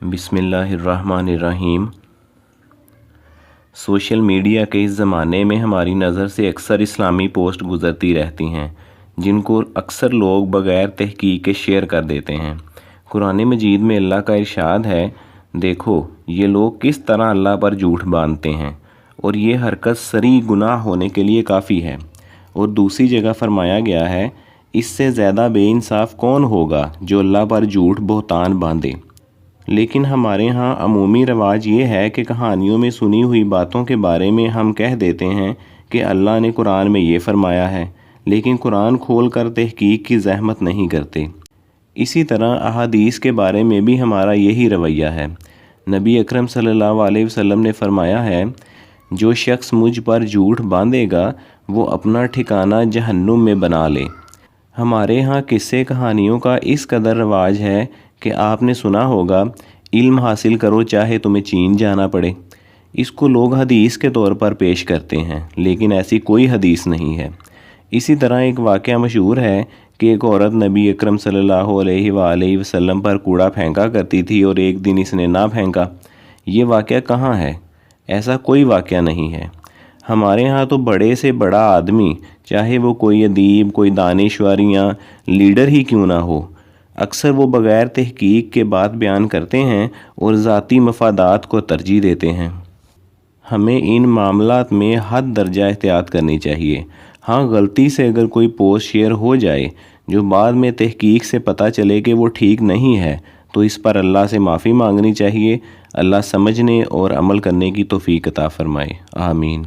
बिस्मिल्लाहिर्रहमानिर्रहीम। Social media के इस ज़माने में हमारी नज़र से अक्सर इस्लामी पोस्ट गुज़रती रहती हैं जिनको अक्सर लोग बग़ैर तहकीक के शेयर कर देते हैं। कुरान मजीद में अल्लाह का इरशाद है, देखो ये लोग किस तरह अल्लाह पर झूठ बांधते हैं और ये हरकत सरी गुनाह होने के लिए काफ़ी है। और दूसरी जगह फरमाया गया है, इससे ज़्यादा बेइंसाफ़ कौन होगा जो अल्लाह पर झूठ बहतान बांधे। लेकिन हमारे यहाँ अमूमी रवाज ये है कि कहानियों में सुनी हुई बातों के बारे में हम कह देते हैं कि अल्लाह ने कुरान में ये फ़रमाया है, लेकिन कुरान खोल कर तहकीक की ज़हमत नहीं करते। इसी तरह अहादीस के बारे में भी हमारा यही रवैया है। नबी अकरम सल्लल्लाहु अलैहि वसल्लम ने फ़रमाया है, जो शख्स मुझ पर झूठ बांधेगा वो अपना ठिकाना जहन्नुम में बना ले। हमारे यहाँ किस्से कहानियों का इस कदर रवाज है कि आपने सुना होगा, इल्म हासिल करो चाहे तुम्हें चीन जाना पड़े। इसको लोग हदीस के तौर पर पेश करते हैं, लेकिन ऐसी कोई हदीस नहीं है। इसी तरह एक वाक़या मशहूर है कि एक औरत नबी अकरम सल्लल्लाहु अलैहि वसल्लम पर कूड़ा फेंका करती थी और एक दिन इसने ना फेंका। ये वाक़या कहाँ है? ऐसा कोई वाक़या नहीं है। हमारे यहाँ तो बड़े से बड़ा आदमी, चाहे वो कोई अदीब, कोई दानिश्वर या लीडर ही क्यों ना हो, अक्सर वो बग़ैर तहकीक के बात बयान करते हैं और ज़ाती मफादात को तरजीह देते हैं। हमें इन मामलात में हद दर्जा एहतियात करनी चाहिए। हाँ, गलती से अगर कोई पोस्ट शेयर हो जाए जो बाद में तहकीक से पता चले कि वो ठीक नहीं है, तो इस पर अल्लाह से माफ़ी मांगनी चाहिए। अल्लाह समझने और अमल करने की तौफीक अता फ़रमाए। आमीन।